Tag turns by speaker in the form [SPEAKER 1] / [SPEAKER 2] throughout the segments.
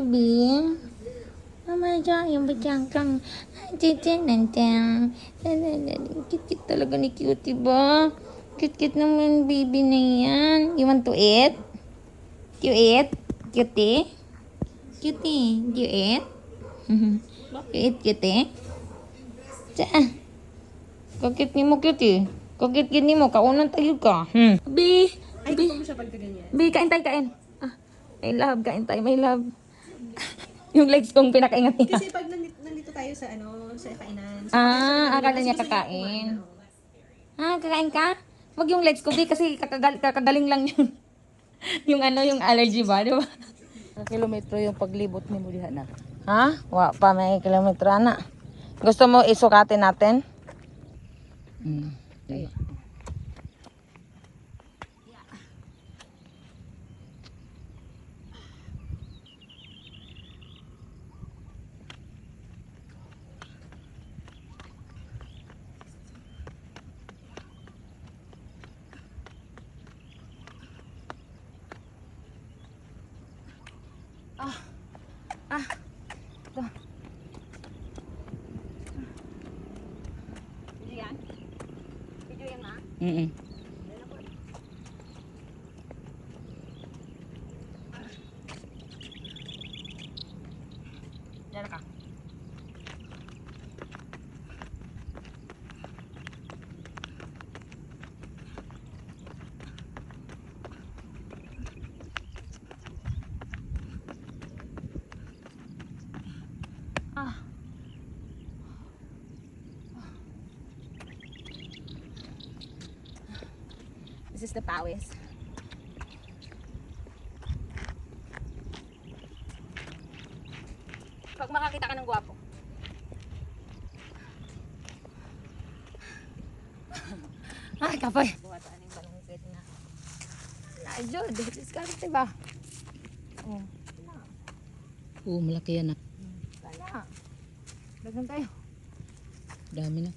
[SPEAKER 1] Baby, mama yung badyang kang nandiyan. Cute talaga ni Cutie ba? Cute naman baby na yan. You want to eat? You eat? Cutie? Cutie, do you eat? You eat cutie? Saan? Kakit ni mo cutie? Kakit gini mo, kaunan tayo ka. Bi,
[SPEAKER 2] Ay,
[SPEAKER 1] Bi,
[SPEAKER 2] gusto mo siya pag ganyan.
[SPEAKER 1] Bi, kain tayo, kain. Ah, my love, kain tayo, my love. Yung legs kong pinakaingat niya.
[SPEAKER 2] Kasi pag nandito tayo sa sa kainan.
[SPEAKER 1] Akala niya kakain. Kakain ka? Wag yung legs ko, Bi, kasi kakagaling lang yung, yung allergy ba, di ba?
[SPEAKER 3] Kilometro yung paglibot ni mo diha na.
[SPEAKER 1] Ha? Wa pa, may kilometro na. Gusto mo isukatin natin?
[SPEAKER 3] Okay. Mm.
[SPEAKER 1] Diyan ka. This is the pawis. Pag makakita ka ng gwapo. Ay, kapoy. Buhataan yung balungkit na. Ay, Jod. Diskarte ba? Oh.
[SPEAKER 3] Oo, malaki yan na.
[SPEAKER 1] Sana. Dagan tayo.
[SPEAKER 3] Dami na.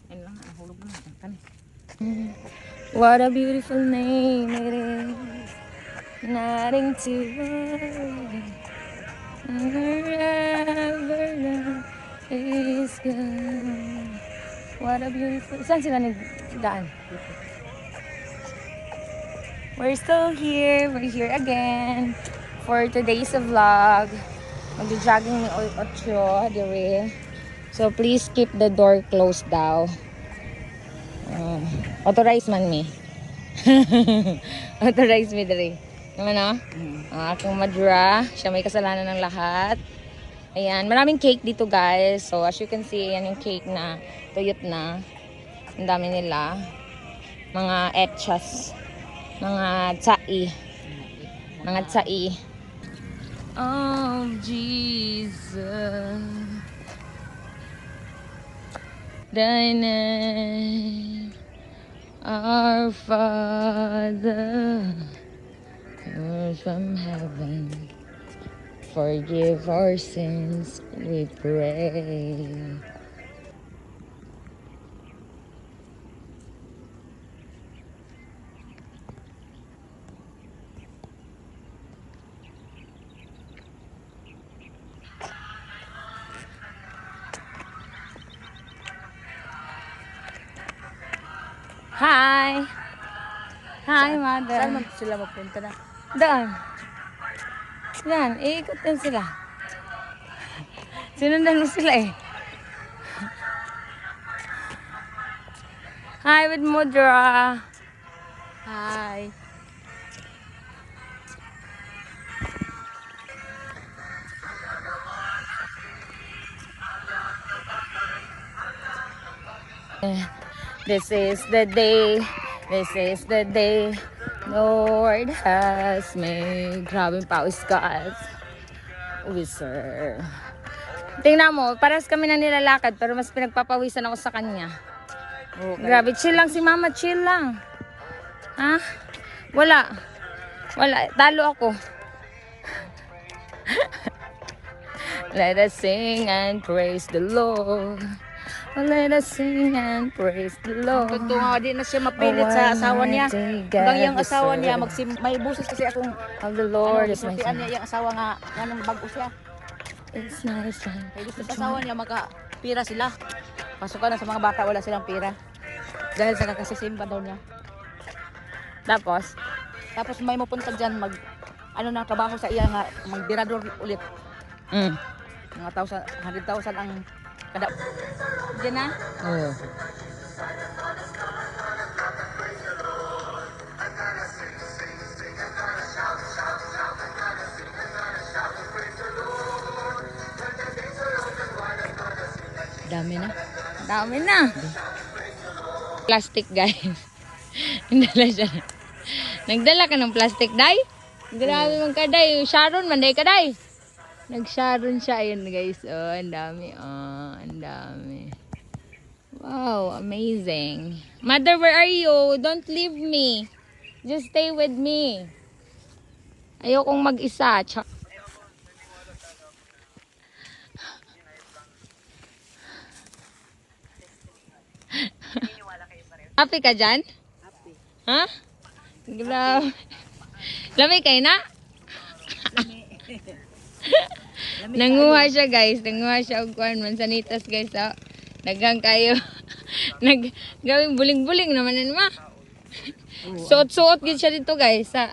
[SPEAKER 1] Ayun lang, nahulog na. What a beautiful name it is. Nothing to worry. Forever love is good. What a beautiful... Saan sila nagdaan? We're still here. We're here again for today's vlog. Mag-jogging ni Ocho, dire. So please keep the door closed daw. Authorize man me. Authorize me dire. Naman no? Aking madra. Siya may kasalanan ng lahat. Ayan. Maraming cake dito guys. So as you can see, yan yung cake na tuyot na. Ang dami nila. Mga etchas. Mga tsai. Mga tsai. Oh, Jesus. Thy name, our Father, who's from heaven, forgive our sins, we pray. Hi! Hi, mother.
[SPEAKER 3] Saan man sila magpunta na?
[SPEAKER 1] Doon. Yan, iikot din sila. Sinundan mo sila eh. Hi with Mudra.
[SPEAKER 3] Hi!
[SPEAKER 1] This is the day Lord has made. Grabe yung pawis guys. Uy sir. Tingnan mo, paras kami na nilalakad pero mas pinagpapawisan ako sa kanya. Grabe, chill lang si mama, chill lang. Ha? Wala, talo ako.
[SPEAKER 3] Let us sing and praise the Lord. Let us sing and praise the Lord.
[SPEAKER 4] Totoo nga, di na siya mapilit sa asawa niya. Hanggang yung asawa niya, may buses kasi akong
[SPEAKER 3] Of the Lord is my
[SPEAKER 4] ginutian niya
[SPEAKER 3] strength.
[SPEAKER 4] yung asawa nga, ganong bago siya.
[SPEAKER 3] It's my strength.
[SPEAKER 4] Kaya gusto sa asawa niya, magka-pira sila. Pasukan na sa mga bata, wala silang pira. Dahil sa kakasisimba daw niya. Tapos may mapunta dyan, na trabaho sa iya nga, magdirador ulit. Mga 100,000 ang kada. Diyan na?
[SPEAKER 3] Oh. Dami na.
[SPEAKER 1] Dami na. Plastic, guys. Nagdala siya. Nagdala ka ng plastic, day? Grabe man ka, day. Sharon man, day ka, day. Nag-Sharon siya. Ayun, guys. Oh, ang dami. Oh, ang dami. Wow, amazing. Mother, where are you? Don't leave me. Just stay with me. Ayokong mag-isa. Happy ka dyan? Happy. Ha? Grabe. Lamay kayo na? Nanguha siya, guys. Nanguha siya og kuan mansanitas, guys. Oh. Daghang kayo. Gawing buling-buling naman ma. Suot-suot gid siya dito, guys, sa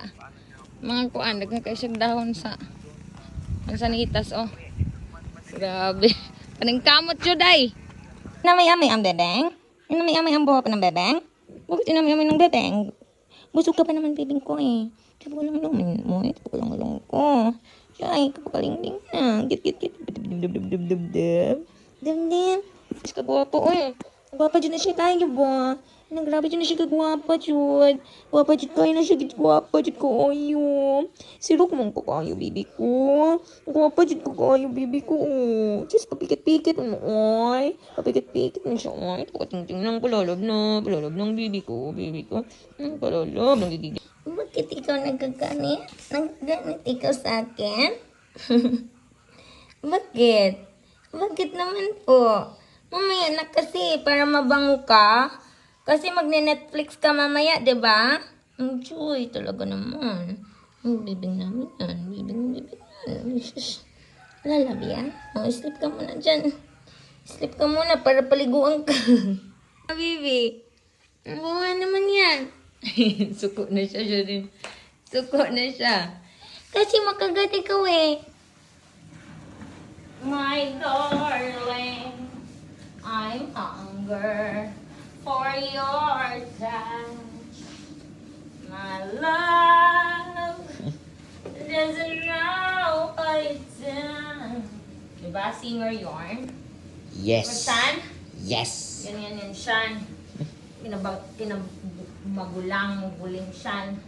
[SPEAKER 1] mga kuan. Daghang kayo siya dahon sa mansanitas, oh. Grabe. Kanang kamot jud ay. Namay-amay ang bebeng. Namay-amay ang buha pa ng bebeng. Bakit inamay-amay ng bebeng? Busog ka pa naman, bebeng ko eh. Sabi ko lang naman mo, ito ko lang ko. Ay, kapakalingling na. Git. Dab. Mas kagwapo eh. Gwapa dyan na siya tayo ba? Grabe dyan na siya kagwapa dyan. Gwapa dyan kayo na siya gwapa dyan ko ayo. Sirok mong ko kayo, bibi ko. Gwapa dyan ko kayo, bibi ko. Just papikit-pikit mo ay. Papikit-pikit mo siya ay. Pakating-ting lang palalob ng bibi ko. Palalob ng gigigil. Bakit ikaw nagkaganit? Nagkaganit ikaw sa akin? Bakit? Bakit naman po? Mamaya na kasi para mabango ka. Kasi magne-Netflix ka mamaya, 'di ba? Ang joy talaga naman. Ang bibing namin yan. Bibing yan. Lalabi yan. O, sleep ka muna dyan. Sleep ka muna para paliguan ka. Bibi. Buha naman yan. Suko na siya din. Suko na siya. Kasi makagat ikaw eh. My darling, I'm hunger for your touch. My love doesn't know what it's done. Diba, singer yarn?
[SPEAKER 5] Yes.
[SPEAKER 1] Shan?
[SPEAKER 5] Yes.
[SPEAKER 1] Yan, Shan. Pinabagulang, buling Shan.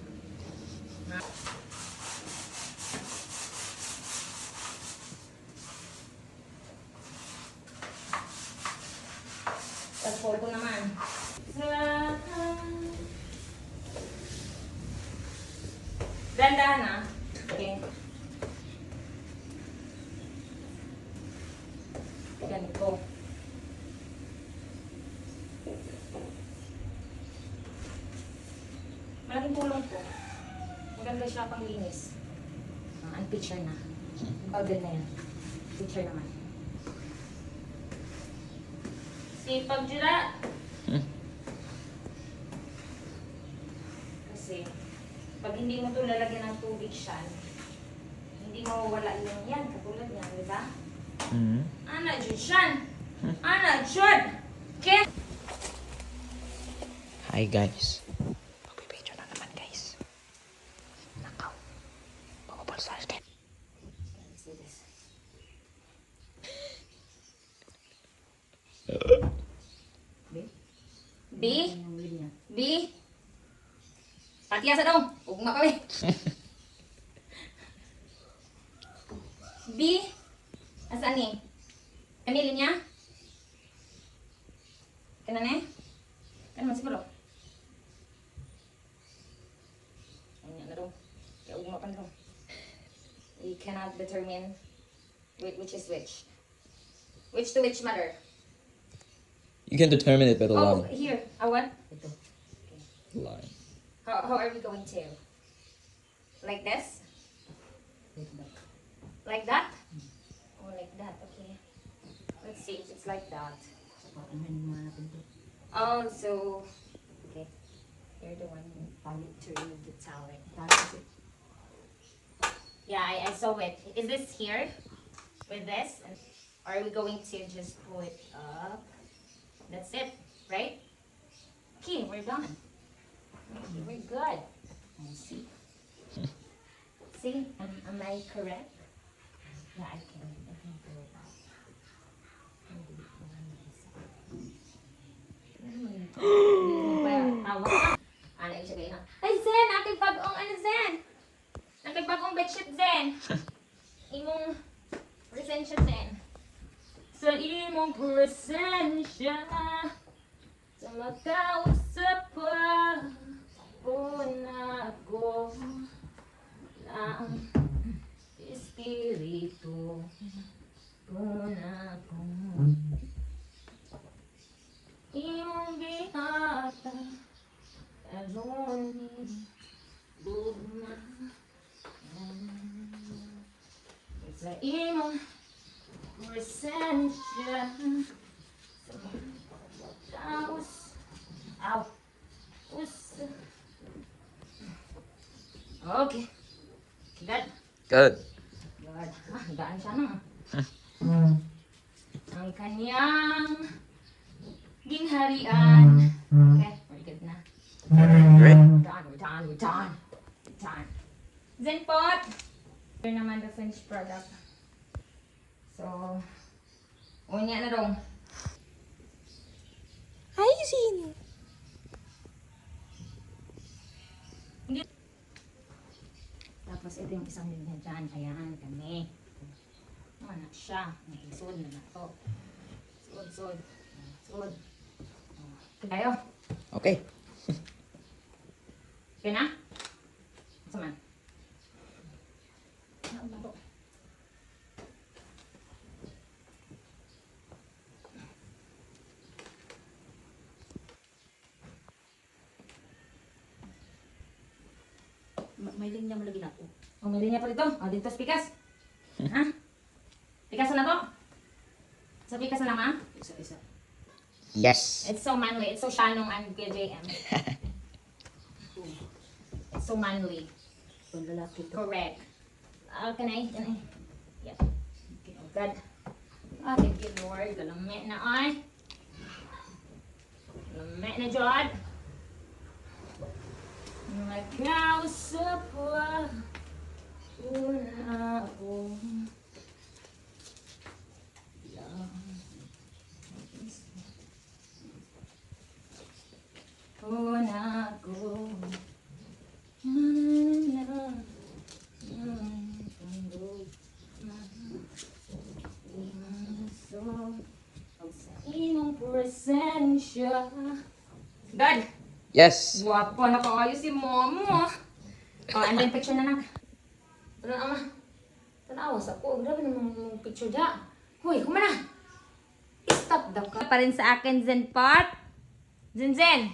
[SPEAKER 1] Tapos ko naman. Dandahan na. Okay. Ganito. Malaking tulong po. Maganda siya pang linis. Unpicture na. Powder na yan. Picture naman. Sipag jura. Kasi, pag hindi mo ito lalagyan ng tubig siya, hindi mawawala yung yan. Katulad niya, di ba? Ana, jud siya. Ana, jud. Okay?
[SPEAKER 5] Hi guys. Magbibideo na naman guys. Nakaw. Bumabal sa akin.
[SPEAKER 1] Let's do this. B? B? Patiasa daw. Ugma kami. B? Asaan ni? Kanili niya? Kanan eh? Kanan man siguro. Ano na daw. Kaya ugma pa daw. We cannot determine Wait, which is which? Which to which, mother?
[SPEAKER 6] You can determine it by the
[SPEAKER 1] Oh,
[SPEAKER 6] line.
[SPEAKER 1] here. What?
[SPEAKER 6] Line.
[SPEAKER 1] How are we going to? Like this? Like that? Oh, like that. Okay. Let's see if it's like that. Oh, so okay. You're the one who need to remove the towel. Yeah, I saw it. Is this here with this? Or are we going to just pull it up? That's it, right? Okay, we're done. Okay, we're good. See? See? Am I correct? Yeah, I can pull it up. Ano yung sabihin na? Ay, Zen! Aking bagong ano, Zen? Aking bagong bedsheet, Zen! Imong presensya, Zen. Sa imong presensya, sa magkausap pa, una ko ng espiritu, una ko. Imong gihata, alone, lugma, sa imong presensya, sa taos, aw, us. Okay. Good.
[SPEAKER 6] Good.
[SPEAKER 1] Good. Gaan siya na. Ang kanyang gingharian. Okay, we're good na.
[SPEAKER 6] Great.
[SPEAKER 1] We're done. Zenpot! Here naman the finished product. So, unya na dong.
[SPEAKER 5] Hi, Zine.
[SPEAKER 1] Tapos ito yung isang linya dyan. Ayan, kami. Ano siya? May isod na to. Sud. Tayo.
[SPEAKER 6] Okay.
[SPEAKER 1] Okay na? Sama. Ano ba to?
[SPEAKER 4] May linya mo lagi na ako.
[SPEAKER 1] Umili niya pa dito. O, dito sa pikas. Ha? Pikas na to? Sa pikas na naman?
[SPEAKER 4] Isa-isa.
[SPEAKER 6] Yes.
[SPEAKER 1] It's so manly. It's so Shanong and BJM. It's so manly.
[SPEAKER 4] Kung lalaki to.
[SPEAKER 1] Correct. Can I? Yep. Okay, oh, good. Oh, thank you, Lord. Galamit na ay. Galamit na, Jod. Magkausap pa. Una ako. Una ako. Imong presensya. Dad!
[SPEAKER 6] Yes.
[SPEAKER 1] Guwapo na kayo si Momo. Oh, and then picture na nak. Tanaw ma. Tanaw sa ko. Grabe naman yung picture da. Hoy, kumana. Stop daw ka. Pa rin sa akin, Zenpot. Zen.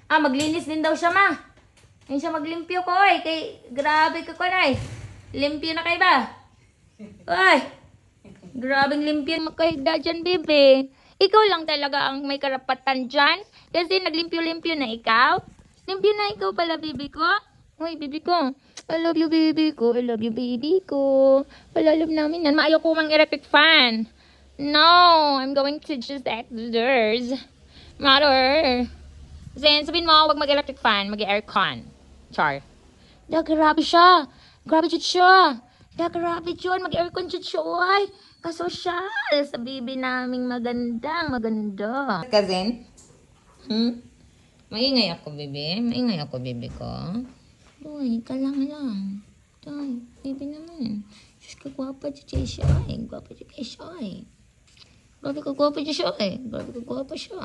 [SPEAKER 1] Ah, maglinis din daw siya, ma. Ayun siya maglimpyo ko, oy. Kay, grabe ka ko, nay. Limpyo na kayo ba? Oy. Grabing limpyo makahigda dyan, bebe. Ikaw lang talaga ang may karapatan dyan. Kasi naglimpyo-limpyo na ikaw. Limpyo na ikaw pala, baby ko. Uy, baby ko. I love you, baby ko. I love you, baby ko. Palalove namin yan. Maayaw ko mang electric fan. No, I'm going to just exercise. Mother. Zen, sabihin mo, huwag mag-electric fan. Mag-aircon. Char. Da, grabe siya. Grabe siya. Da, grabe yun. Mag-aircon siya. Uy. Kasosyal sa baby naming maganda. Cousin? Maingay ako, baby. Maingay ako, baby ko. Uy, ka lang. Uy, baby naman. Diyos ka, gwapa siya siya. Gwapa siya siya. Grabe ka, gwapa siya siya. Grabe ka, gwapa siya.